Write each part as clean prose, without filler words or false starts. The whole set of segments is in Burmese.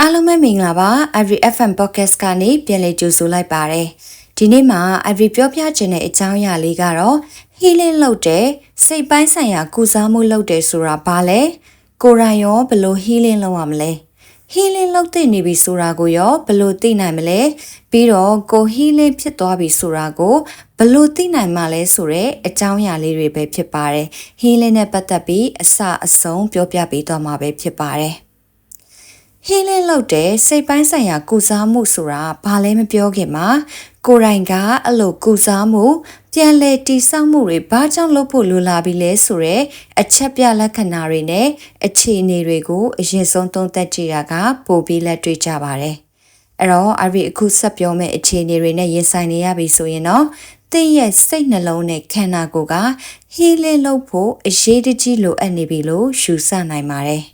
အားလုံးပဲမင်္ဂလာပါ Every FM Podcast ကနေပြန်လည်ကြိုဆိုလိုက်ပါတယ်ဒီနေ့မှာ Every ပြောပြခြင်းတဲ့အကြောင်းအရာလေးကတော့ healing လုပ်တဲ့စိတ်ပိုင်းဆိုင်ရာကုစားမှုလုပ်တယ်ဆိုတာဘာလဲကိုယ်တိုင်ရောဘယ်လို healing လုပ်ရမလဲ healing လုပ်တဲ့နေပြီဆိုတာကိုရောဘယ်လိုသိနိုင်မလဲပြီးတော့ကို healing ဖြစ်သွားပြီဆိုတာကိုဘယ်လိုသိနိုင်မှလဲဆိုတဲ့အကြောင်းအရာလေးတွေပဲဖြစ်ပါတယ် healing နဲ့ပတ်သက်ပြီးအစအဆုံးပြောပြပေးသွားမှာပဲဖြစ်ပါတယ်healing လုပ်တဲ့စိတ်ပိုင်းဆိုင်ရာကုစားမှုဆိုတာဘာလဲမပြောခင်မှာကိုယ်တိုင်ကအဲ့လိုကုစားမှုပြန်လည်တည်ဆောက်မှုတွေဘာကြောင့်လုပ်ဖို့လိုလာပြီလဲဆိုတော့အချက်ပြလက္ခဏာတွေနဲ့အခြေအနေတွေကိုအရင်ဆုံးသုံးသပ်ကြည့်တာကပိုပြီးလက်တွေ့ကြပါတယ်အဲ့တော့အခုဆက်ပြောမယ့်အခြေအနေတွေနဲ့ရင်ဆိုင်နေရပြီဆိုရင်တော့သင်ရဲ့စိတ်နှလုံးနဲ့ခန္ဓာကိုယ်က healing လုပ်ဖို့အရေးတကြီးလိုအပ်နေပြီလို့ယူဆနိုင်ပါတယ်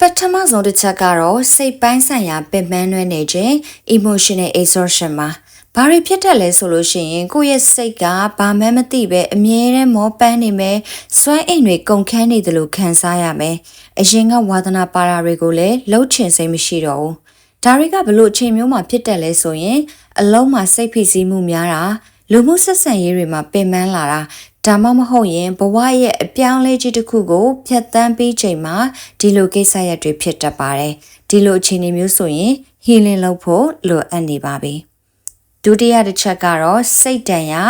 ပထမဆုံးတစ်ချက်ကတော့စိတ်ပိုင်းဆိုင်ရာပင်ပန်းနွမ်းနေခြင်း emotional exhaustion မှာဘာတွေဖြစ်တတ်လဲဆိုလို့ရှိရင်ကိုယ့်ရဲ့စိတ်ကဘာမှမသိပဲအမြဲတမ်းမောပန်းနေမယ်စွမ်းအိမ်တွေကုန်ခန်းနေတယ်လို့ခံစားရမယ်အရင်ကဝါသနာပါတာတွေကိုလည်းလှုပ်ချင်စိတ်မရှိတော့ဘူးဒါတွေကဘလို့အချိန်မျိုးမှာဖြစ်တတ်လဲဆိုရင်အလုံးမှာစိတ်ဖိစီးမှုများတာလူမှုဆက်ဆံရေးတွေမှာပင်ပန်းလာတာဒါမှမဟုတ်ရင်ဘဝရဲ့အပြောင်းလဲကြီးတစ်ခုကိုဖြတ်သန်းပြီးချိန်မှာဒီလိုကိစ္စရပ်တွေဖြစ်တတ်ပါတယ်ဒီလိုအခြေအနေမျိုးဆိုရင် healing လုပ်ဖို့လိုအပ်နေပါပြီဒုတိယတစ်ချက်ကတော့စိတ်ဒဏ်ရာ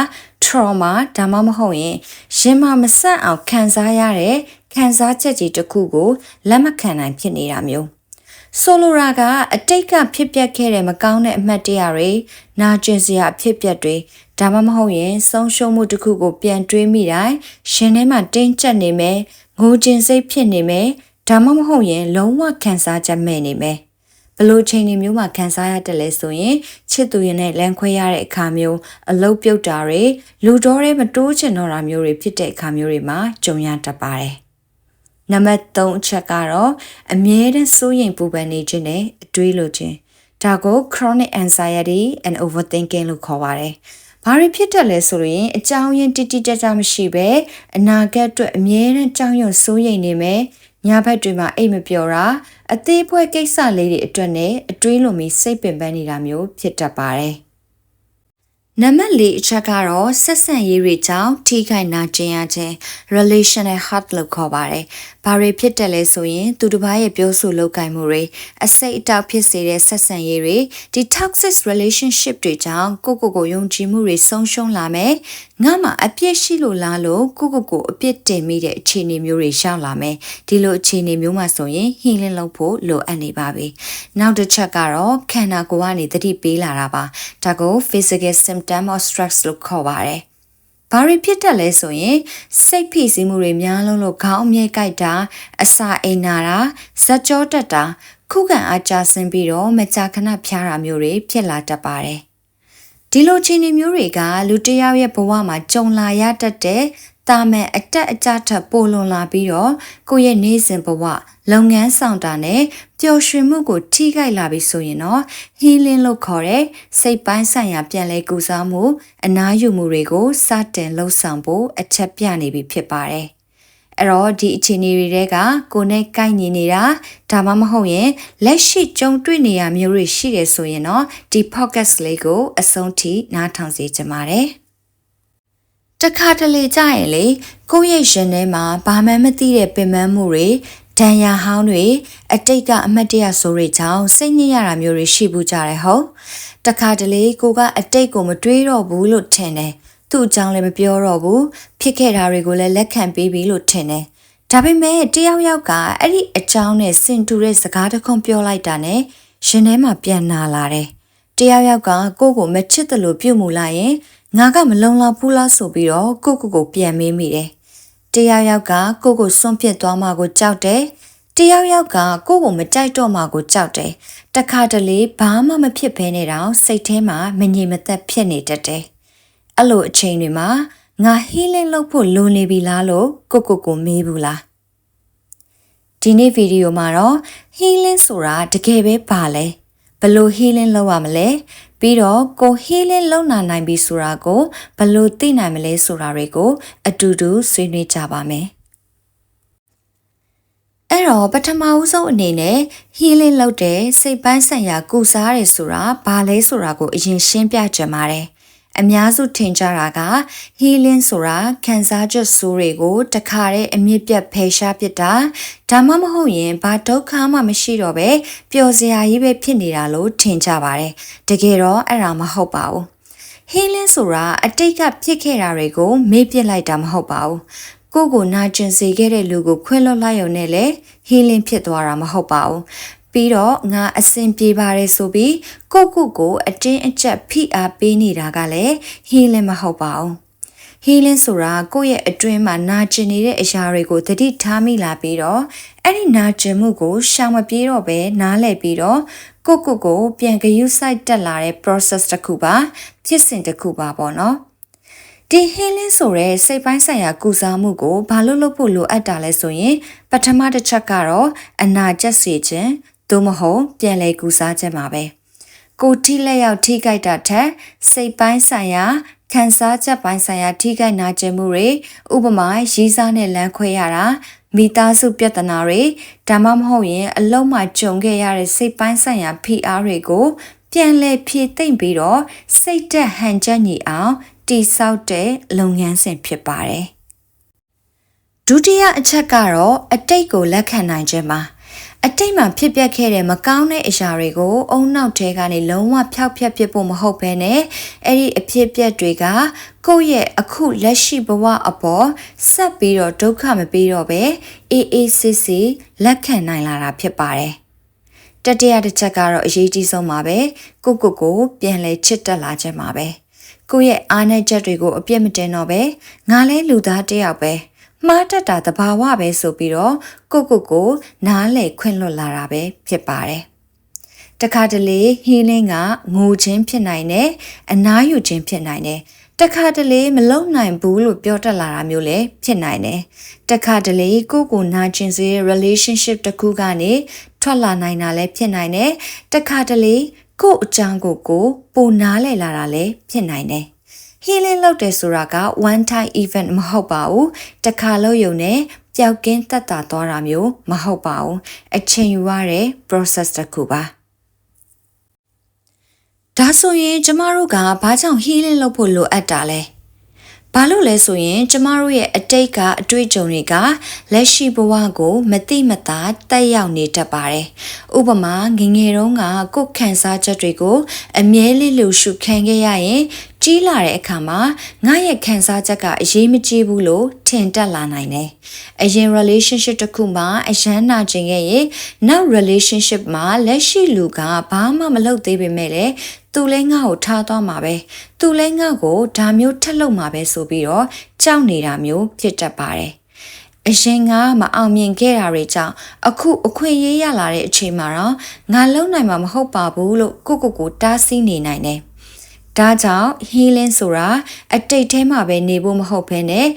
trauma ဒါမှမဟုတ်ရင်ရင်မမဆန့်အောင်ခံစားရတဲ့ခံစားချက်ကြီးတစ်ခုကိုလက်မခံနိုင်ဖြစ်နေတာမျိုးဆိုလိုရာကအတိတ်ကဖြစ်ပျက်ခဲ့တဲ့မကောင်းတဲ့အမှတ်တရတွေနာကျင်စရာဖြစ်ပျက်တွေဒါမှမဟုတ်ရင်ဆုံးရှုံးမှုတစ်ခုကိုပြန်တွေးမိတိုင်းရှင်ထဲမှာတင်းကျပ်နေမယ်ငိုကျင်စိတ်ဖြစ်နေမယ်ဒါမှမဟုတ်ရင်လုံးဝခံစားချက်မဲ့နေမယ်ဘလို့ချိန်တွေမျိုးမှာခံစားရတယ်လဲဆိုရင်ချစ်သူရင်နဲ့လမ်းခွဲရတဲ့အခါမျိုးအလုတ်ပြုတ်တာတွေလူတော်တွေမတိုးချင်တော့တာမျိုးတွေဖြစ်တဲ့အခါမျိုးတွေမှာကြုံရတတ်ပါတယ်နံပါတ်3အချက်ကတော့အမြဲတမ်းစိုးရိမ်ပူပန်နေခြင်းနဲ့အတွေးလိုခြင်းဒါကို chronic anxiety and overthinking လို့ခေါ်ပါတယ်။ဘာတွေဖြစ်တတ်လဲဆိုရင်အကြောင်းရင်းတိတိကျကျမရှိပဲအနာဂတ်အတွက်အမြဲတမ်းကြောက်ရွံ့စိုးရိမ်နေမယ်။ညဘက်တွေမှာအိတ်မပျော်တာအသေးဖွဲကိစ္စလေးတွေအတွက်နဲ့အတွေးလိုမျိုးစိတ်ပင်ပန်းနေတာမျိုးဖြစ်တတ်ပါတယ်။နံပါတ်4အချက်ကတော့ဆက်ဆံရေးတွေကြောင့်ထိခိုက်နာကျင်ရခြင်း relational hurt လို့ခေါ်ပါတယ်။ဘာတွေဖြစ်တယ်လဲဆိုရင်သူတစ်ပါးရဲ့ပြောဆိုလုပ်ကိုင်မှုတွေအစိတ်အတောက်ဖြစ်စေတဲ့ဆက်ဆံရေးတွေဒီ toxic relationship တွေကြောင့်ကိုယုံကြည်မှုတွေဆုံးရှုံးလာမယ်။ငါမှအပြစ်ရှိလို့လားလို့ကိုအပြစ်တင်မိတဲ့အခြေအနေမျိုးတွေရှောင်လာမယ်။ဒီလိုအခြေအနေမျိုးမှာဆိုရင် healing လုပ်ဖို့လိုအပ်နေပါပြီ။နောက်တစ်ချက်ကတော့ခန္ဓာကိုယ်ကနေသတိပေးလာတာပါ။ဒါကို physical symptom of stress လို့ခေါ်ပါတယ်။ဘာတွေဖြစ်တတ်လဲဆိုရင်စိတ်ဖိစီးမှုတွေများလုံးလို့ခေါင်းအမြဲကိုက်တာအစာအိမ်နာတာဇက်ကြောတက်တာခုခံအားကျဆင်းပြီးတော့မကြာခဏဖျားတာမျိုးတွေဖြစ်လာတတ်ပါတယ်။ဒီလိုအခြေအနေမျိုးတွေကလူတစ်ယောက်ရဲ့ဘဝမှာကြုံလာရတတ်တဲ့တာမန်အတက်အကျထပ်ပိုလွန်လာပြီးတော့ကိုယ့်ရဲ့နေ့စဉ်ဘဝလုပ်ငန်းဆောင်တာနဲ့ပျော်ရွှင်မှုကိုထိခိုက်လာပြီဆိုရင်တော့ healing လို့ခေါ်တဲ့စိတ်ပိုင်းဆိုင်ရာပြန်လည်ကုစားမှုအနားယူမှုတွေကိုစတင်လှုပ်ဆောင်ဖို့အချက်ပြနေပြီဖြစ်ပါတယ်။အဲ့တော့ဒီအခြေအနေတွေကကိုယ်နဲ့ကိုက်ညီနေတာဒါမှမဟုတ်ရင်လက်ရှိကြုံတွေ့နေရမျိုးတွေရှိတယ်ဆိုရင်တော့ဒီ podcast လေးကိုအဆုံးထိနားထောင်စေချင်ပါတယ်။တခါတလေကြာရင်လေကိုယ့်ရဲ့ရှင်ထဲမှာဘာမှမသိတဲ့ပင်ပန်းမှုတွေဒဏ်ရာဟောင်းတွေအတိတ်ကအမတ်တရဆိုတွေကြောင့်စိတ်ညစ်ရတာမျိုးတွေရှိဘူးကြတယ်ဟုတ်တခါတလေကိုကအတိတ်ကိုမတွေးတော့ဘူးလို့ထင်တယ်သူ့အကြောင်းလည်းမပြောတော့ဘူးဖြစ်ခဲ့တာတွေကိုလည်းလက်ခံပေးပြီလို့ထင်တယ်ဒါပေမဲ့တယောက်ကအဲ့ဒီအကြောင်းနဲ့စင်တူတဲ့စကားတစ်ခုပြောလိုက်တာနဲ့ရှင်ထဲမှာပြန်နာလာတယ်တယောက်ကကိုမချစ်တယ်လို့ပြုတ်မှုလိုက်ရင်ငါကမလုံလောက်ဘူးလားဆိုပြီးတော့ကိုပြန်မေးမိတယ်တယောက်ကကိုစွန့်ပစ်သွားမှကိုကြောက်တယ်တယောက်ကကိုမကြိုက်တော့မှကိုကြောက်တယ်တခါတလေဘာမှမဖြစ်ဘဲနဲ့တော့စိတ်ထဲမှာမငြိမ်မသက်ဖြစ်နေတတ်တယ်အဲ့လိုအချိန်တွေမှာငါ healing လုပ်ဖို့လိုနေပြီလားလို့ကိုမေးဘူးလားဒီနေ့ဗီဒီယိုမှာတော့ healing ဆိုတာတကယ်ပဲပါလဲဘယ်လို healing လုပ်ရမလဲပြီးတော့ကို healing လုပ်နိုင်ပြီဆိုတာကိုဘယ်လိုသိနိုင်မလဲဆိုတာတွေကိုအတူတူဆွေးနွေးကြပါမယ် အဲ့တော့ပထမဦးဆုံးအနေနဲ့ healing လုပ်တဲ့စိတ်ပိုင်းဆိုင်ရာကုစားရဲဆိုတာဘာလဲဆိုတာကိုအရင်ရှင်းပြကြပါမယ်။အများစုထင်ကြတာက healing ဆိုတာခံစားချက်ဆိုးတွေကိုတခါတည်းအမြင့်ပြတ်ဖယ်ရှားပစ်တာဒါမှမဟုတ်ရင်ဘာဒုက္ခမှမရှိတော့ပဲပျော်စရာကြီးပဲဖြစ်နေတာလို့ထင်ကြပါတယ်။တကယ်တော့အဲ့ဒါမဟုတ်ပါဘူး။ healing ဆိုတာအတိတ်ကဖြစ်ခဲ့တာတွေကိုမေ့ပစ်လိုက်တာမဟုတ်ပါဘူး။ကိုနာကျင်စေခဲ့တဲ့လူကိုခွင့်လွှတ်လိုက်ရုံနဲ့လေ healing ဖြစ်သွားတာမဟုတ်ပါဘူးပြီးတော့ငါအဆင်ပြေပါတယ်ဆိုပြီးကိုအတင်းအကျပ်ဖိအားပေးနေတာကလည်း healing မဟုတ်ပါဘူး healing ဆိုတာကိုယ့်ရဲ့အတွင်းမှာနာကျင်နေတဲ့အရာတွေကိုသတိထားမိလာပြီးတော့အဲ့ဒီနာကျင်မှုကိုရှောင်မပြေတော့ပဲနားလည်ပြီးတော့ကိုပြန်ဂရုစိုက်တက်လာတဲ့ process တစ်ခုပါဖြစ်စဉ်တစ်ခုပါပေါ့နော်ဒီ healing ဆိုတဲ့စိတ်ပိုင်းဆိုင်ရာကုစားမှုကိုဘာလို့လုပ်ဖို့လိုအပ်တာလဲဆိုရင်ပထမတစ်ချက်ကတော့အနာကျက်စေခြင်းသို့မဟုတ်ပြန်လည်ကုစားခြင်းပါပဲကိုထိလက်ရောက်ထိကြိုက်တာထက်စိတ်ပိုင်းဆိုင်ရာခံစားချက်ပိုင်းဆိုင်ရာထိခိုက်နာကျင်မှုတွေဥပမာရီးစားနဲ့လမ်းခွဲရတာမိသားစုပြဿနာတွေဒါမှမဟုတ်ရင်အလုံးမှာကြုံခဲ့ရတဲ့စိတ်ပိုင်းဆိုင်ရာဖိအားတွေကိုပြန်လည်ဖြည့်သိမ့်ပြီးတော့စိတ်သက်ဟန်ချက်ညီအောင်တိဆောက်တဲ့လုပ်ငန်းစဉ်ဖြစ်ပါတယ်ဒုတိယအချက်ကတော့အတိတ်ကိုလက်ခံနိုင်ခြင်းပါအတိတ်မှာဖြစ်ပျက်ခဲ့တဲ့မကောင်းတဲ့အရာတွေကိုအုံနောက်ထဲကနေလုံးဝဖျောက်ဖျက်ပစ်ဖို့မဟုတ်ဘဲနဲ့အဲ့ဒီအဖြစ်ပျက်တွေကကိုယ့်ရဲ့အခုလက်ရှိဘဝအပေါ်ဆက်ပြီးတော့ဒုက္ခမပေးတော့ပဲအေးအေးဆေးဆေးလက်ခံနိုင်လာတာဖြစ်ပါတယ်တတိယတစ်ချက်ကတော့အရေးကြီးဆုံးပါပဲကိုပြန်လဲချစ်တက်လာခြင်းပါပဲကိုယ့်ရဲ့အားနည်းချက်တွေကိုအပြစ်မတင်တော့ပဲငါလဲလူသားတစ်ယောက်ပဲမှားတတ်တာတဘာဝပဲဆိုပြီးတော့ကိုနားလေခွင့်လွတ်လာတာပဲဖြစ်ပါတယ်တခါတလေ healing ကငိုခြင်းဖြစ်နိုင်တယ်အနားယူခြင်းဖြစ်နိုင်တယ်တခါတလေမလုံနိုင်ဘူးလို့ပြောတတ်လာတာမျိုးလည်းဖြစ်နိုင်တယ်တခါတလေကိုနာကျင်စေတဲ့ relationship တစ်ခုကနေထွက်လာနိုင်တာလည်းဖြစ်နိုင်တယ်တခါတလေကိုအကြောင်းကိုပိုနားလည်လာတာလည်းဖြစ်နိုင်တယ်healing လုပ်တယ်ဆိုတာက one time event မဟုတ်ပါဘူးတခါလို့ရုံနဲ့ပျောက်ကင်းတက်တာသွားတာမျိုးမဟုတ်ပါဘူးအချိန်ယူရတဲ့ process တစ်ခုပါဒါဆိုရင်ကျမတို့ကဘာကြောင့် healing လုပ်ဖို့လိုအပ်တာလဲဘာလို့လဲဆိုရင်ကျမတို့ရဲ့အတိတ်ကအတွေ့အကြုံတွေကလက်ရှိဘဝကိုမတိမတာတက်ရောက်နေတတ်ပါတယ်။ဥပမာငငယ်တုန်းကကိုယ်ခံစားချက်တွေကိုအမြဲလေးလှူရှုခံခဲ့ရရင်ကြီးလာတဲ့အခါမှာငါရဲ့ခံစားချက်ကအရေးမကြီးဘူးလို့ထင်တက်လာနိုင်တယ်။အရင် relationship တစ်ခုမှာအရန်နာကျင်ခဲ့ရင်နောက် relationship မှာလက်ရှိလူကဘာမှမလုပ်သေးပေမဲ့လည်းသူလဲငါ့ကိုထားသွားမှာပဲသူလဲငါ့ကိုဒါမျိုးထက်လုပ်မှာပဲဆိုပြီးတော့ကြောက်နေတာမျိုးဖြစ်တတ်ပါတယ်အရင်ကမအောင်မြင်ခဲ့တာတွေကြောင့်အခုအခွင့်အရေးရလာတဲ့အချိန်မှာတော့ငါလုံနိုင်မှာမဟုတ်ပါဘူးလို့ကိုတားဆီးနေနိုင်တယ်ဒါကြောင့် healing ဆိုတာအတိတ်ထဲမှာပဲနေဖို့မဟုတ်ဘဲနဲ့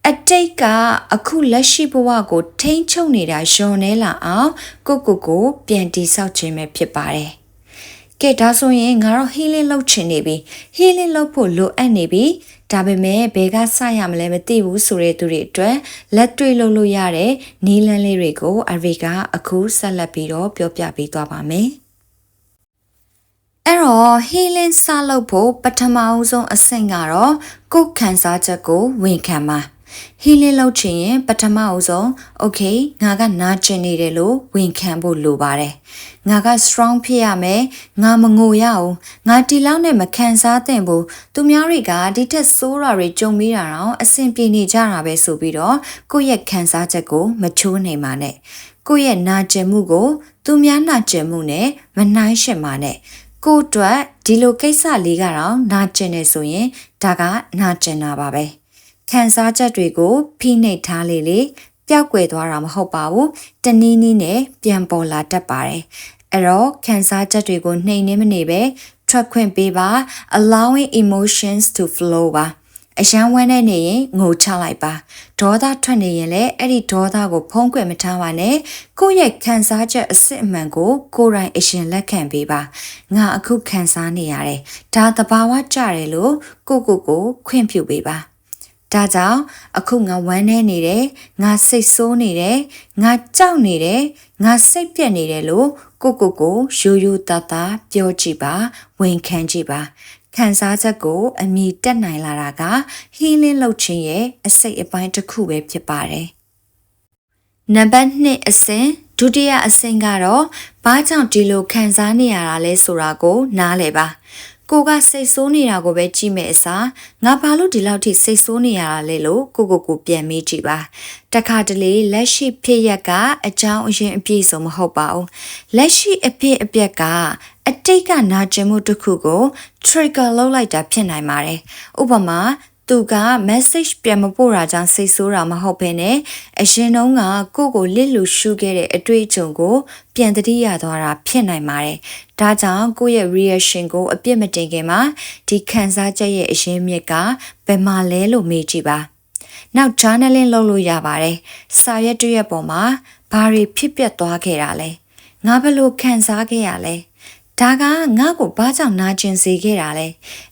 အတိတ်ကအခုလက်ရှိဘဝကိုထိန်းချုပ်နေတာလျော်နေလာအောင်ကိုပြန်တည်ဆောက်ခြင်းပဲဖြစ်ပါတယ်ကဲဒါဆိုရင်ငါတော့ healing လုပ်ချင်နေပြီ healing လုပ်ဖို့လိုအပ်နေပြီဒါပေမဲ့ဘယ်ကစရမလဲမသိဘူးဆိုတဲ့သူတွေအတွက်လက်တွေ့လုပ်လို့ရတဲ့နည်းလမ်းလေးတွေကိုအရီကအခုဆက်လက်ပြီးတော့ပြောပြပေးသွားပါမယ်အဲ့တော့ healing စလုပ်ဖို့ပထမအဆုံးအဆင့်ကတော့ကိုယ်ခံစားချက်ကိုဝန်ခံပါhealing လုပ်ချင်ရင်ပထမအဆုံး okay ငါကနာကျင်နေတယ်လို့ဝန်ခံဖို့လိုပါတယ်ငါက strong ဖြစ်ရမယ်ငါမငိုရအောင်ငါဒီလောက်နဲ့မခံစားသင့်ဘူးသူများတွေကဒီထက်ဆိုးတာတွေကြုံမိတာတော့အဆင်ပြေနေကြတာပဲဆိုပြီးတော့ကိုယ့်ရဲ့ခံစားချက်ကိုမချိုးနိုင်ပါနဲ့ကိုယ့်ရဲ့နာကျင်မှုကိုသူများနာကျင်မှုနဲ့မနှိုင်းယှဉ်ပါနဲ့ကိုယ့်အတွက်ဒီလိုကိစ္စလေးကတော့နာကျင်နေဆိုရင်ဒါကနာကျင်တာပါပဲခံစားချက်တွေကိုဖိနှိပ်ထားလေပျောက်ကွယ်သွားတာမဟုတ်ပါဘူးတနည်းနည်းနဲ့ပြန်ပေါ်လာတတ်ပါတယ်အဲ့တော့ခံစားချက်တွေကိုနှိမ်နှင်းမနေပဲထွက်ခွင့်ပေးပါ allowing emotions to flow ပါအရန်ဝမ်းနေနေရင်ငိုချလိုက်ပါဒေါသထွက်နေရင်လည်းအဲ့ဒီဒေါသကိုဖုံးကွယ်မထားပါနဲ့ကိုယ့်ရဲ့ခံစားချက်အစစ်အမှန်ကိုကိုယ်တိုင်အရင်လက်ခံပေးပါငါအခုခံစားနေရတယ်ဒါသဘာဝကျတယ်လို့ကိုခွင့်ပြုပေးပါ ဒါကြောင့်အခုငါဝမ်းနေနေတယ်ငါစိတ်ဆိုးနေတယ်ငါကြောက်နေတယ်ငါစိတ်ပြက်နေတယ်လို့ကိုရိုးရိုးသားသားပြောကြည့်ပါဝန်ခံကြည့်ပါခံစားချက်ကိုအမြည်တက်နိုင်လာတာက healing လုပ်ခြင်းရဲ့အစိတ်အပိုင်းတစ်ခုပဲဖြစ်ပါတယ်နံပါတ်2အဆင့်ဒုတိယအဆင့်ကတော့ဘာကြောင့်ဒီလိုခံစားနေရတာလဲဆိုတာကိုနားလည်ပါကိုကစိတ်ဆိုးနေတာကိုပဲကြည့်မဲ့အစားငါဘာလို့ဒီလောက်ထိစိတ်ဆိုးနေရတာလဲလို့ကိုပြန်မေးကြည့်ပါတခါတလေလက်ရှိဖြစ်ရက်ကအကြောင်းအရင်းအပြည့်စုံမဟုတ်ပါဘူးလက်ရှိအဖြစ်အပျက်ကအတိတ်ကနာကျင်မှုတစ်ခုကို trigger လုပ်လိုက်တာဖြစ်နိုင်ပါတယ်ဥပမာသူက message ပြန်မပို့တာကြောင့်စိတ်ဆိုးတာမဟုတ်ဘဲနဲ့အရင်တုန်းကကိုလစ်လူရှုခဲ့တဲ့အတွေ့အကြုံကိုပြန်သတိရသွားတာဖြစ်နိုင်ပါတယ်။ဒါကြောင့်ကိုရဲ့ reaction ကိုအပြစ်မတင်ခင်မှာဒီခံစားချက်ရဲ့အရင်းမြစ်ကဘယ်မှာလဲလို့မေးကြည့်ပါ။နောက် journaling လုပ်လို့ရပါတယ်။စာရွက်တစ်ရွက်ပေါ်မှာဘာတွေဖြစ်ပျက်သွားခဲ့တာလဲ။ငါဘယ်လိုခံစားခဲ့ရလဲ။ဒါကငါ့ကိုဘာကြောင့်နာကျင်စေခဲ့တာလဲ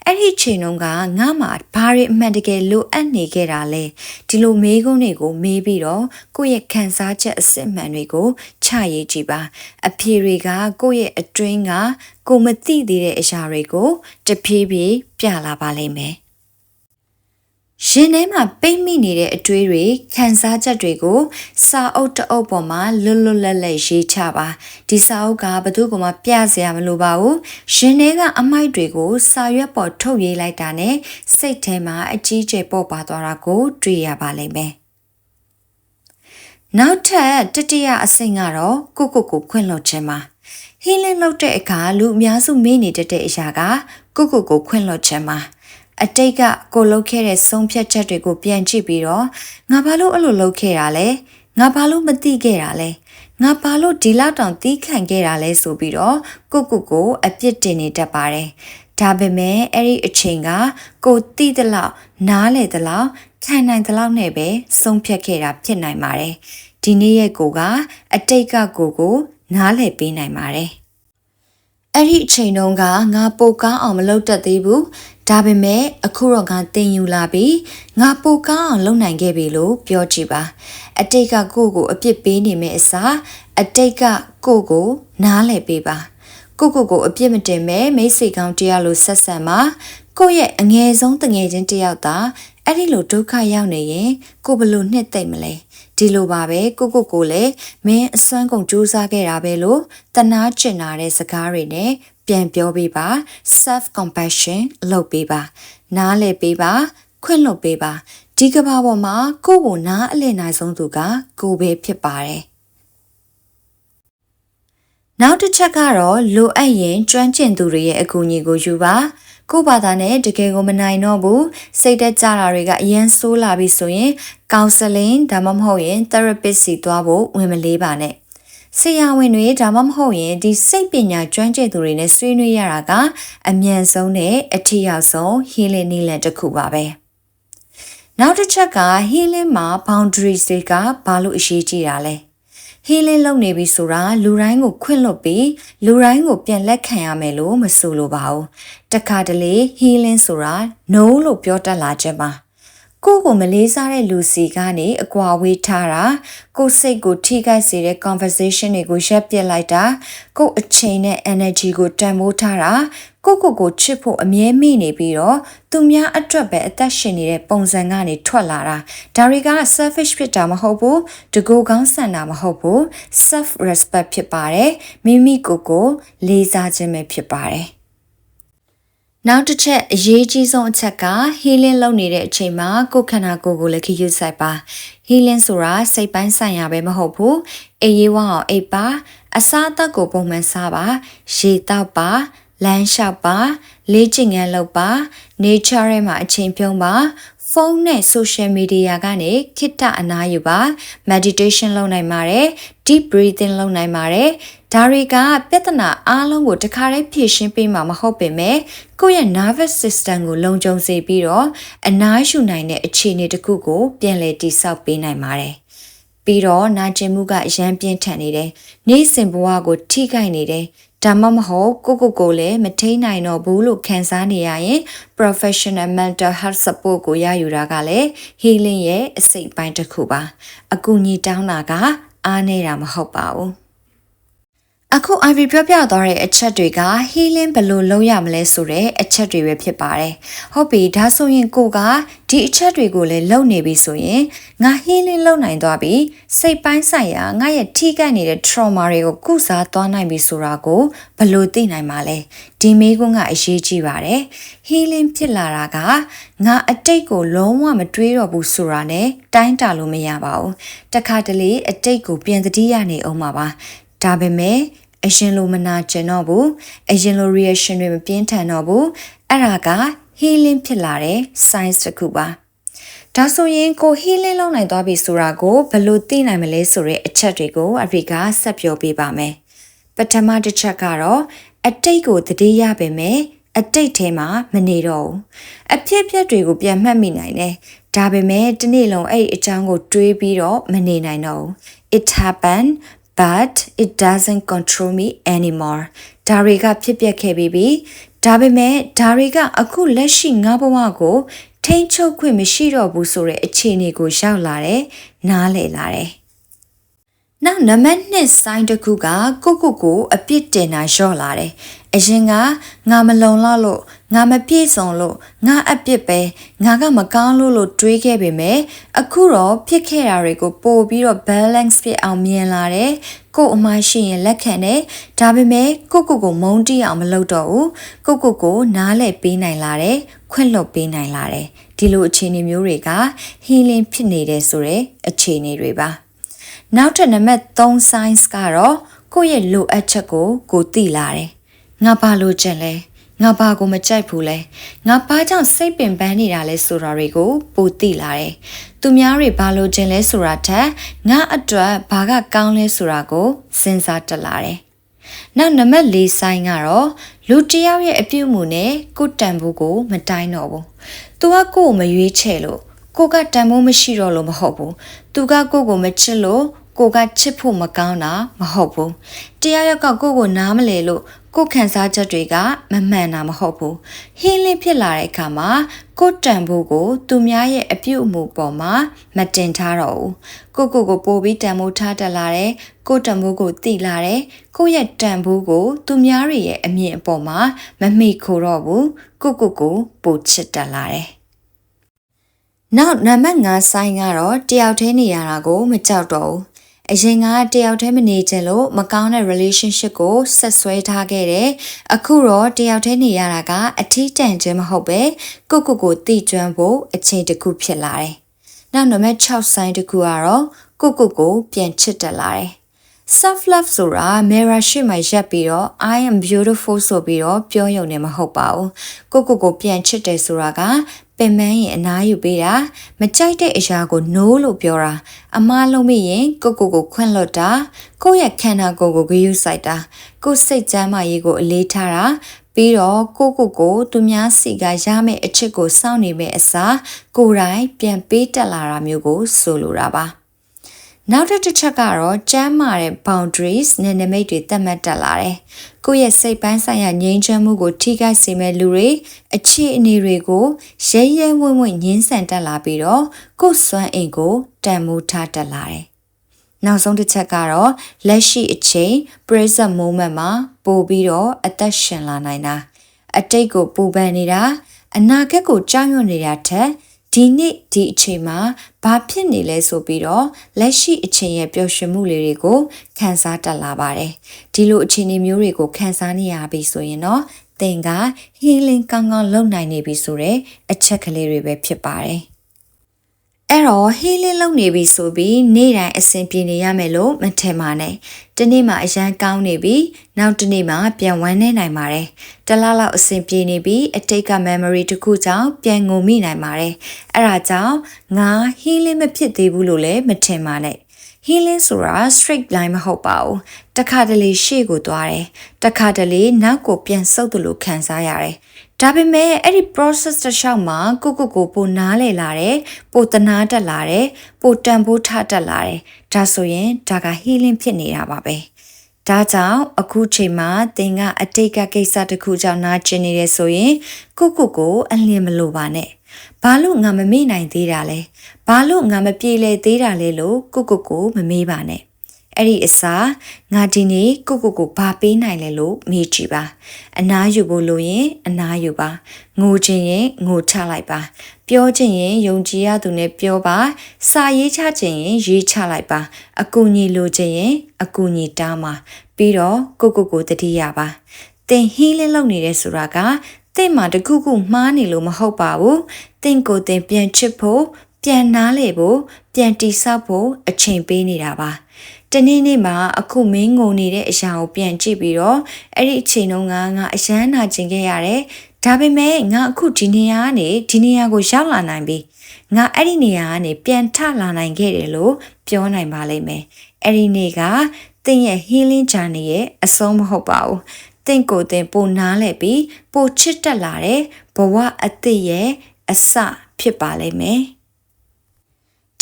အဲ့ဒီချိန်တုန်းကငါမှာဘာတွေအမှန်တကယ်လိုအပ်နေခဲ့တာလဲဒီလိုမေးခွန်းတွေကိုမေးပြီးတော့ကိုယ့်ရဲ့ခံစားချက်အစစ်မှန်တွေကိုချရေးကြည့်ပါအဖြေတွေကကိုယ့်ရဲ့အတွင်းကကိုမသိသေးတဲ့အရာတွေကိုတဖြည်းဖြည်းပြလာပါလိမ့်မယ်ရှင်ထဲမှာပိတ်မိနေတဲ့အတွေးတွေခံစားချက်တွေကိုစာအုပ်တအုပ်ပေါ်မှာလွတ်လပ်ရေးချပါဒီစာအုပ်ကဘယ်သူမှပြစရာမလိုပါဘူးရှင်ထဲကအမိုက်တွေကိုစာရွက်ပေါ်ထုတ်ရေးလိုက်တာနဲ့စိတ်ထဲမှာအကြီးကျယ်ပေါ်ပါသွားတာကိုတွေ့ရပါလိမ့်မယ်နောက်ထပ်တတိယအဆင့်ကတော့ကိုခွင့်လွှတ်ခြင်းပါhealing လုပ်တဲ့အခါလူအများစုမေ့နေတဲ့အရာကကိုခွင့်လွှတ်ခြင်းပါအတိတ်ကကိုလုပ်ခဲ့တဲ့ဆုံးဖြတ်ချက်တွေကိုပြန်ကြည့်ပြီးတော့ငါဘာလို့အဲ့လိုလုပ်ခဲ့တာလဲငါဘာလို့မသိခဲ့တာလဲငါဘာလို့ဒီလောက်တောင်တီးခံခဲ့တာလဲဆိုပြီးတော့ကိုအပြစ်တင်နေတတ်ပါတယ်ဒါပေမဲ့အဲ့ဒီအချိန်ကကိုသိသလောက်နားလေသလောက်ခံနိုင်သလောက်နဲ့ပဲဆုံးဖြတ်ခဲ့တာဖြစ်နိုင်ပါတယ်ဒီနေ့ရဲ့ကိုကအတိတ်ကကိုနားလေပေးနိုင်ပါတယ်အဲ့ဒီအချိန်တုန်းကငါပိုကောင်းအောင်မလုပ်တတ်သေးဘူးဒါပေမဲ့အခုတော့ငါသင်ယူလာပြီးငါပိုကောင်းအောင်လုပ်နိုင်ခဲ့ပြီလို့ပြောကြည့်ပါအတိတ်ကကိုအပြစ်ပေးနေမယ့်အစားအတိတ်ကကိုနားလည်ပေးပါကိုအပြစ်မတင်မဲ့မိတ်ဆွေကောင်းတရားလို့ဆက်ဆံပါကိုရဲ့အငယ်ဆုံးတငယ်ချင်းတယောက်သာအဲ့ဒီလိုဒုက္ခရောက်နေရင်ကိုဘလို့နှစ်သိမ့်မလဲဒီလိုပါပဲကိုလည်းမင်းအစွမ်းကုန်ကြိုးစားခဲ့တာပဲလို့တနာကျင်နာတဲ့စကားတွေနဲ့ပြန်ပြောပေးပါ self compassion လုပ်ပေးပါနားလည်ပေးပါခွင့်လွှတ်ပေးပါဒီကမ္ဘာပေါ်မှာကိုနားအလည်နိုင်ဆုံးသူကကိုပဲဖြစ်ပါတယ်နောက်တစ်ချက်ကတော့လိုအပ်ရင်ကျွမ်းကျင်သူတွေရဲ့အကူအညီကိုယူပါကိုဘာသာနဲ့တကယ်ကိုမနိုင်တော့ဘူးစိတ်သက်ကြတာတွေကအရင်ဆိုးလာပြီဆိုရင် counseling ဒါမှမဟုတ်ရင် therapist စီသွားဖို့ဝင်မလေးပါနဲ့ဆရာဝန်တွေဒါမှမဟုတ်ရင်ဒီစိတ်ပညာကျွမ်းကျင်သူတွေနဲ့ဆွေးနွေးရတာကအမြန်ဆုံးနဲ့အထီရောက်ဆုံး healing နည်းလမ်းတစ်ခုပါပဲနောက်တစ်ချက်က healing မှာ boundaries တွေကဘာလို့အရေးကြီးတာလဲhealing လုပ်နေပြီဆိုတာလူတိုင်းကိုခွင့်လွှတ်ပြီးလူတိုင်းကိုပြန်လက်ခံရမယ်လို့မဆိုလိုပါဘူးတခါတလေ healing ဆိုတာ no လို့ပြောတတ်လာချက်ပါကိုမလေးစားတဲ့လူစီကနေအကွာဝေးထားတာကိုစိတ်ကိုထိခိုက်စေတဲ့ conversation တွေကိုရပ်ပစ်လိုက်တာကိုအချိန်နဲ့ energy ကိုတန်ဖိုးထားတာကိုချစ်ဖို့အမြဲမိနေပြီးတော့သူများအတွက်ပဲအသက်ရှင်နေတဲ့ပုံစံကနေထွက်လာတာဒါတွေက selfish ဖြစ်တာမဟုတ်ဘူးတကူကောင်းဆန်တာမဟုတ်ဘူး self respect ဖြစ်ပါတယ်မိမိကိုလေးစားခြင်းပဲဖြစ်ပါတယ်နောက်တစ်ချက်အရေးကြီးဆုံးအချက်က healing လုပ်နေတဲ့အချိန်မှာကိုယ်ခန္ဓာကိုယ်ကိုလည်းခရူးဆိုင်ပါ healing ဆိုတာစိတ်ပိုင်းဆိုင်ရာပဲမဟုတ်ဘူးအေးရေးဝအောင်အိပ်ပါအစားအသောက်ကိုပုံမှန်စားပါရေတောက်ပါလမ်းလျှောက်ပါလေ့ကျင့်ခန်းလုပ်ပါ nature ထဲမှာအချိန်ပြုံးပါဖုန်းနဲ့ social media ကနေခေတ္တအနားယူပါ meditation လုပ်နိုင်ပါတယ် deep breathing လုပ်နိုင်ပါတယ်ဒါတွေကပြဿနာအားလုံးကိုတခါတည်းဖြေရှင်းပေးမှာမဟုတ်ပေမဲ့ကိုယ့်ရဲ့ nervous system ကိုလုံခြုံစေပြီးတော့အနားယူနိုင်တဲ့အခြေအနေတစ်ခုကိုပြန်လည်တည်ဆောက်ပေးနိုင်ပါတယ် ပြီးတော့နာကျင်မှုကအရန်ပြင်းထန်နေတယ်နေ့စဉ်ဘဝကိုထိခိုက်နေတယ်ဒါမှမဟုတ်ကိုလည်းမထိန်နိုင်တော့ဘူးလို့ခံစားနေရရင် professional mental health support ကိုရယူတာကလည်း healing ရဲ့အစိတ်ပိုင်းတစ်ခုပါအကူအညီတောင်းတာကအားနေတာမဟုတ်ပါဘူးအခု Ivy ပြောပြသွားတဲ့အချက်တွေက healing ဘယ်လိုလုပ်ရမလဲဆိုတဲ့အချက်တွေပဲဖြစ်ပါတယ်။ဟုတ်ပြီဒါဆိုရင်ကိုကဒီအချက်တွေကိုလည်းလုပ်နေပြီဆိုရင်ငါ healing လုပ်နိုင်သွားပြီစိတ်ပိုင်းဆိုင်ရာငါရဲ့ထိခိုက်နေတဲ့ trauma တွေကိုကုစားသွားနိုင်ပြီဆိုတာကိုဘယ်လိုသိနိုင်မှာလဲ။ဒီမေးခွန်းကအရေးကြီးပါတယ်။ healing ဖြစ်လာတာကငါအတိတ်ကိုလုံးဝမတွေးတော့ဘူးဆိုတာနဲ့တိုင်းတာလို့မရပါဘူး။တခါတလေအတိတ်ကိုပြန်သတိရနေအောင်ပါ။ဒါပေမဲ့အရင်လိုမနာကျင်တော့ဘူးအရင်လို reaction တွေမပြင်းထန်တော့ဘူးအဲ့ဒါက healing ဖြစ်လာတဲ့ signs တစ်ခုပါဒါဆိုရင်ကို healing လုပ်နိုင်သွားပြီဆိုတာကိုဘယ်လိုသိနိုင်မလဲဆိုတဲ့အချက်တွေကိုအဖေကဆက်ပြောပေးပါမယ်ပထမတစ်ချက်ကတော့အတိတ်ကိုသတိရပေမဲ့အတိတ်ထဲမှာမနေတော့ဘူးအဖြစ်အပျက်တွေကိုပြန်မှတ်မိနိုင်တယ်ဒါပေမဲ့ဒီနေ့လုံးအဲ့ဒီအကြောင်းကိုတွေးပြီးတော့မနေနိုင်တော့ဘူး it happened but it doesn't control me anymore ဒါတွေကဖြစ်ပျက်ခဲ့ပြီဒါပေမဲ့ဒါတွေကအခုလက်ရှိငါဘဝကိုထိန်းချုပ်ခွင့်မရှိတော့ဘူးဆိုတဲ့အခြေအနေကိုရောက်လာတယ်နားလည်လာတယ်နောက်နံပါတ်2 sign တစ်ခုကကိုအပြစ်တင်တာလျှော့လာတယ်အရင်ကငါမလုံလောက်လို့ငါမပြည့်စုံလို့ငါအပြစ်ပဲငါကမကောင်းလို့တွေးခဲ့ပေမဲ့အခုတော့ဖြစ်ခဲ့တာတွေကိုပို့ပြီးတော့ balance ဖြစ်အောင်မြင်လာတယ်ကိုအမှားရှိရင်လက်ခံတယ်ဒါပေမဲ့ကိုမုန်းတီးအောင်မလုပ်တော့ဘူးကိုနားလည်ပေးနိုင်လာတယ်ခွင့်လွှတ်ပေးနိုင်လာတယ်ဒီလိုအခြေအနေမျိုးတွေက healing ဖြစ်နေတယ်ဆိုတဲ့အခြေအနေတွေပါနောက်ထပ်နံပါတ်3 signs ကတော့ကိုယ့်ရဲ့လိုအပ်ချက်ကိုသိလာတယ်ငါဘာလိုချင်လဲငါဘာကိုမကြိုက်ဘူးလဲငါဘာကြောင့်စိတ်ပင်ပန်းနေတာလဲဆိုတာတွေကိုပိုသိလာတယ်သူများတွေဘာလိုချင်လဲဆိုတာထက်ငါအတွက်ဘာကကောင်းလဲဆိုတာကိုစဉ်းစားတက်လာတယ်နောက်နံပါတ်4 sign ကတော့လူတယောက်ရဲ့အပြုအမူနဲ့ကိုယ်တန်ဖိုးကိုမတိုင်းတော့ဘူးသူကကိုယ်ကိုမရွေးချယ်လို့ကိုကတန်ဖိုးမရှိတော့လို့မဟုတ်ဘူးသူကကိုမချစ်လို့ကိုကချစ်ဖို့မကောင်းတာမဟုတ်ဘူးတရားရောက်ကကိုနားမလဲလို့ကိုခံစားချက်တွေကမမှန်တာမဟုတ်ဘူးဟင်းလင်းဖြစ်လာတဲ့အခါမှာကိုတန်ဖို့ကိုသူများရဲ့အပြုအမူပေါ်မှာမတင်ထားတော့ဘူးကိုပို့ပြီးတန်ဖိုးထားတက်လာတယ်ကိုတန်ဖိုးကိုသိလာတယ်ကိုရဲ့တန်ဖိုးကိုသူများတွေရဲ့အမြင်အပေါ်မှာမမိခိုတော့ဘူးကိုပို့ချစ်တက်လာတယ်နောက်နံပါတ်5 sign ကတော့တယောက်တည်းနေရတာကိုမကြောက်တော့ဘူးအရင်ကတယောက်တည်းမနေချင်လို့မကောင်းတဲ့ relationship ကိုဆက်ဆွဲထားခဲ့တယ်အခုတော့တယောက်တည်းနေရတာကအထီးတန်ခြင်းမဟုတ်ပဲကိုသိကျွမ်းဖို့အချိန်တစ်ခုဖြစ်လာတယ်နောက်နံပါတ်6 sign တစ်ခုကတော့ကိုပြန်ချစ်တက်လာတယ်self love ဆိုတာ mirror ရှိမှရပ်ပြီးတော့ I am beautiful ဆိုပြီးတော့ပြောရုံနဲ့မဟုတ်ပါဘူးကိုပြန်ချစ်တယ်ဆိုတာကပင်ပန်းရင်အနားယူပေးတာမကြိုက်တဲ့အရာကို no လို့ပြောတာအမားလုံးမိရင်ကိုခွင့်လွတ်တာကိုရဲ့ခန္ဓာကိုယ်ကိုဂရုစိုက်တာကိုစိတ်ကြမ်းမာရေးကိုအလေးထားတာပြီးတော့ကိုသူများစီကရမယ့်အချစ်ကိုစောင့်နေမယ့်အစားကိုယ်တိုင်ပြန်ပေးတက်လာတာမျိုးကိုဆိုလိုတာပါနောက်တစ်ချက်ကတော့ကျမ်းမာတဲ့ boundaries နဲ့နမိတ်တွေသတ်မှတ်တက်လာတယ်။ကိုယ့်ရဲ့စိတ်ပိုင်းဆိုင်ရာငြိမ်းချမ်းမှုကိုထိခိုက်စေမဲ့လူတွေအခြေအနေတွေကိုရဲဝံ့ငင်းဆန်တက်လာပြီးတော့ကိုယ်စွမ်းအင်ကိုတန်မိုးထားတက်လာတယ်။နောက်ဆုံးတစ်ချက်ကတော့လက်ရှိအချိန် present moment မှာပို့ပြီးတော့အသက်ရှင်လာနိုင်တာအတိတ်ကိုပူပန်နေတာအနာဂတ်ကိုကြောက်ရွံ့နေတာထက်ဒီနေ့ဒီအချိန်မှာဘာဖြစ်နေလဲဆိုပြီးတော့လက်ရှိအချိန်ရဲ့ပျော်ရွှင်မှုလေးတွေကိုခန်းစားတက်လာပါတယ်ဒီလိုအခြေအနေမျိုးတွေကိုခန်းစားနေရပြီဆိုရင်တော့သင်က healing ကောင်းကောင်းလုပ်နိုင်နေပြီဆိုတဲ့အချက်ကလေးတွေပဲဖြစ်ပါတယ်အဲ့တော့ healing လုပ်နေပြီဆိုပြီးနေ့တိုင်းအဆင်ပြေနေရမယ်လို့မထင်ပါနဲ့တနေ့မှအရန်ကောင်းနေပြီနောက်တနေ့မှပြန်ဝမ်းနေနိုင်ပါတယ်တလားလောက်အဆင်ပြေနေပြီအတိတ်က memory တစ်ခုကြောင့်ပြန်ငုံမိနိုင်ပါတယ်အဲ့ဒါကြောင့်ငါ healing မဖြစ်သေးဘူးလို့လည်းမထင်ပါနဲ့healing ဆိုတာ straight line မဟုတ်ပါဘူးတခါတလေရှေ့ကိုသွားတယ်တခါတလေနောက်ကိုပြန်ဆုပ်သလိုခံစားရတယ် ဒါပေမဲ့အဲ့ဒီ process တစ်လျှောက်မှာကိုပိုနားလေလာတယ်ပိုတနာတက်လာတယ်ပိုတန်ဖိုးထတက်လာတယ်ဒါဆိုရင်ဒါက healing ဖြစ်နေတာပါပဲဒါကြောင့်အခုချိန်မှာသင်ကအတိတ်ကကိစ္စတစ်ခုကြောင့်နာကျင်နေတယ်ဆိုရင်ကိုအလင်းမလို့ပါနဲ့ဘာလို့ငါမမေ့နိုင်သေးတာလဲဘာလို့ငါမပြေလည်သေးတာလဲလို့ကိုမမေ့ပါနဲ့အဲ့ဒီအစားငါဒီနေ့ကိုဘာပေးနိုင်လဲလို့မေးကြည့်ပါအနားယူဖို့လိုရင်အနားယူပါငိုခြင်းရင်ငိုချလိုက်ပါပြောခြင်းရင်ယုံကြည်ရသူနဲ့ပြောပါစာရေးချခြင်းရင်ရေးချလိုက်ပါအကူအညီလိုခြင်းရင်အကူအညီတောင်းပါပြီးတော့ကိုတတိယပါသင်ဟီးလင်းလုပ်နေတယ်ဆိုတာကသင်မှာတခုခုမှားနေလို့မဟုတ်ပါဘူးသင်ကိုသင်ပြန်ချစ်ဖို့ပြန်နားလေဖို့ပြန်တိဆောက်ဖို့အချိန်ပေးနေတာပါတနေ့နေ့မှာအခုမင်းငုံနေတဲ့အရာကိုပြန်ကြည့်ပြီးတော့အဲ့ဒီအချိန်တုန်းကငါအရန်နာကျင်ခဲ့ရတယ်ဒါပေမဲ့ငါအခုဒီနေရာကနေဒီနေရာကိုရောက်လာနိုင်ပြီငါအဲ့ဒီနေရာကနေပြန်ထလာနိုင်ခဲ့တယ်လို့ပြောနိုင်ပါလိမ့်မယ်အဲ့ဒီနေ့ကသင်ရဲ့ healing journey ရဲ့အဆုံးမဟုတ်ပါဘူးသင်ကိုယ်သင်ပိုနားလဲပြီးပိုချစ်တက်လာတဲ့ဘဝအသစ်ရဲ့အစဖြစ်ပါလိမ့်မယ်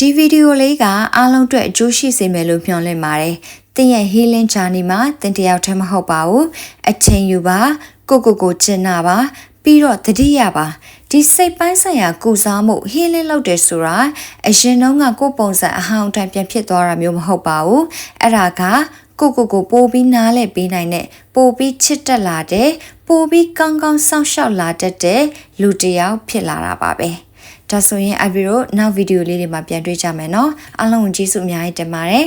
ဒီဗီဒီယိုလေးကအားလုံးအတွက်အကျိုးရှိစေမယ်လို့မျှော်လင့်ပါတယ်။သင်ရဲ့ healing journey မှာသင်တယောက်တည်းမဟုတ်ပါဘူး။အချိန်ယူပါကိုကျင်နာပါပြီးတော့တတိယပါဒီစိတ်ပိုင်းဆိုင်ရာကုစားမှု healing လုပ်တယ်ဆိုတာအရင်တုန်းကကိုယ်ပုံစံအဟောင်းတိုင်းပြန်ဖြစ်သွားတာမျိုးမဟုတ်ပါဘူး။အဲ့ဒါကကိုပို့ပြီးနားလဲပေးနိုင်တဲ့ပို့ပြီးချစ်တက်လာတဲ့ပို့ပြီးကောင်းကောင်းစောင့်ရှောက်လာတတ်တဲ့လူတစ်ယောက်ဖြစ်လာတာပါပဲ။ဒါဆိုရင်အဘီတို့နောက်ဗီဒီယိုလေးတွေမှာပြန်တွေ့ကြမယ်နော်အားလုံးကိုကျေးဇူးအများကြီးတင်ပါတယ်